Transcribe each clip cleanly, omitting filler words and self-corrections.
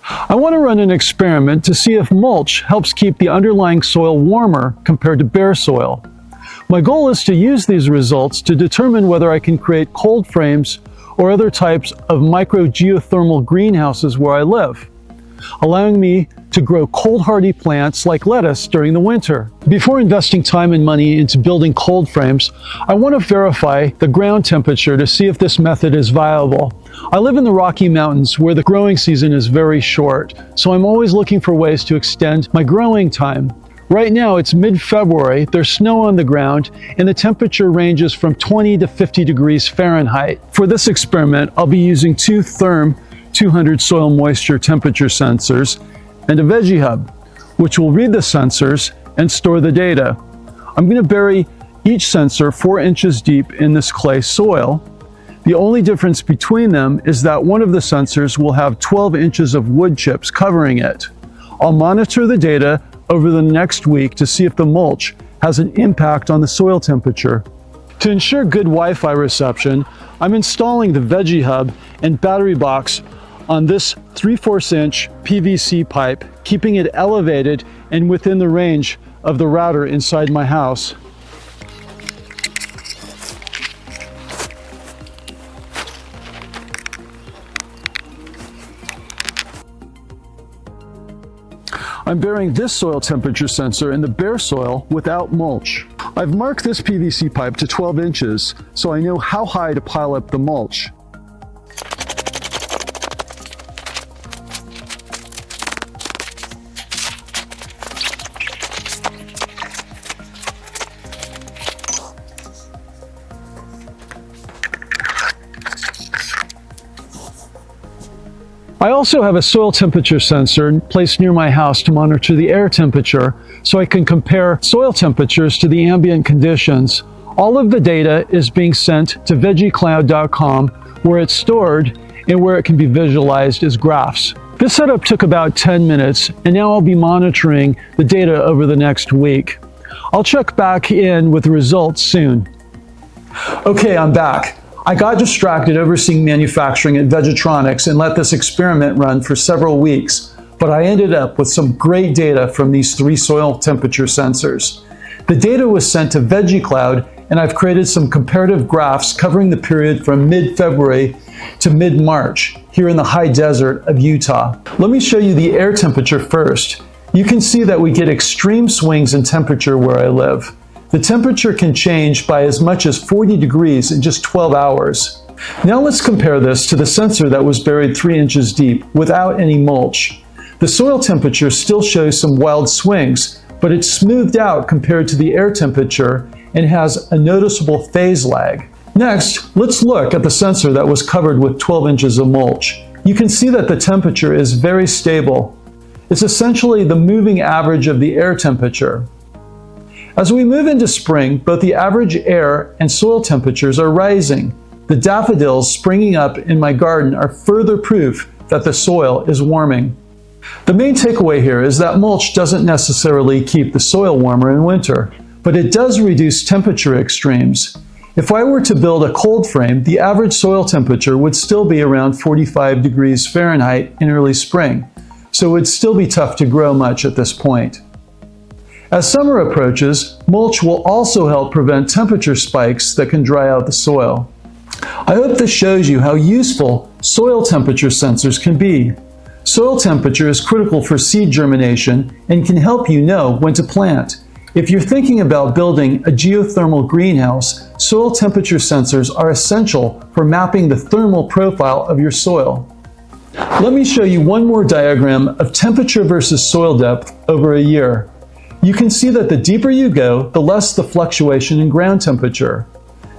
I want to run an experiment to see if mulch helps keep the underlying soil warmer compared to bare soil. My goal is to use these results to determine whether I can create cold frames or other types of micro-geothermal greenhouses where I live, allowing me to grow cold-hardy plants like lettuce during the winter. Before investing time and money into building cold frames, I want to verify the ground temperature to see if this method is viable. I live in the Rocky Mountains where the growing season is very short, so I'm always looking for ways to extend my growing time. Right now it's mid-February, there's snow on the ground, and the temperature ranges from 20 to 50 degrees Fahrenheit. For this experiment, I'll be using two Therm 200 soil moisture temperature sensors and a VegeHub, which will read the sensors and store the data. I'm going to bury each sensor 4 inches deep in this clay soil. The only difference between them is that one of the sensors will have 12 inches of wood chips covering it. I'll monitor the data over the next week to see if the mulch has an impact on the soil temperature. To ensure good Wi-Fi reception, I'm installing the VegeHub and battery box on this 3/4 inch PVC pipe, keeping it elevated and within the range of the router inside my house. I'm burying this soil temperature sensor in the bare soil without mulch. I've marked this PVC pipe to 12 inches, so I know how high to pile up the mulch. I also have a soil temperature sensor placed near my house to monitor the air temperature so I can compare soil temperatures to the ambient conditions. All of the data is being sent to vegecloud.com where it's stored and where it can be visualized as graphs. This setup took about 10 minutes and now I'll be monitoring the data over the next week. I'll check back in with the results soon. Okay, I'm back. I got distracted overseeing manufacturing at Vegetronix and let this experiment run for several weeks, but I ended up with some great data from these 3 soil temperature sensors. The data was sent to VegeCloud, and I've created some comparative graphs covering the period from mid-February to mid-March here in the high desert of Utah. Let me show you the air temperature first. You can see that we get extreme swings in temperature where I live. The temperature can change by as much as 40 degrees in just 12 hours. Now let's compare this to the sensor that was buried 3 inches deep without any mulch. The soil temperature still shows some wild swings, but it's smoothed out compared to the air temperature and has a noticeable phase lag. Next, let's look at the sensor that was covered with 12 inches of mulch. You can see that the temperature is very stable. It's essentially the moving average of the air temperature. As we move into spring, both the average air and soil temperatures are rising. The daffodils springing up in my garden are further proof that the soil is warming. The main takeaway here is that mulch doesn't necessarily keep the soil warmer in winter, but it does reduce temperature extremes. If I were to build a cold frame, the average soil temperature would still be around 45 degrees Fahrenheit in early spring, so it would still be tough to grow much at this point. As summer approaches, mulch will also help prevent temperature spikes that can dry out the soil. I hope this shows you how useful soil temperature sensors can be. Soil temperature is critical for seed germination and can help you know when to plant. If you're thinking about building a geothermal greenhouse, soil temperature sensors are essential for mapping the thermal profile of your soil. Let me show you one more diagram of temperature versus soil depth over a year. You can see that the deeper you go, the less the fluctuation in ground temperature.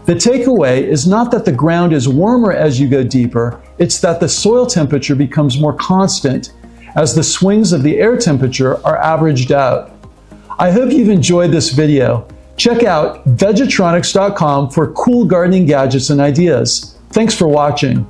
The takeaway is not that the ground is warmer as you go deeper, it's that the soil temperature becomes more constant as the swings of the air temperature are averaged out. I hope you've enjoyed this video. Check out vegetronix.com for cool gardening gadgets and ideas. Thanks for watching.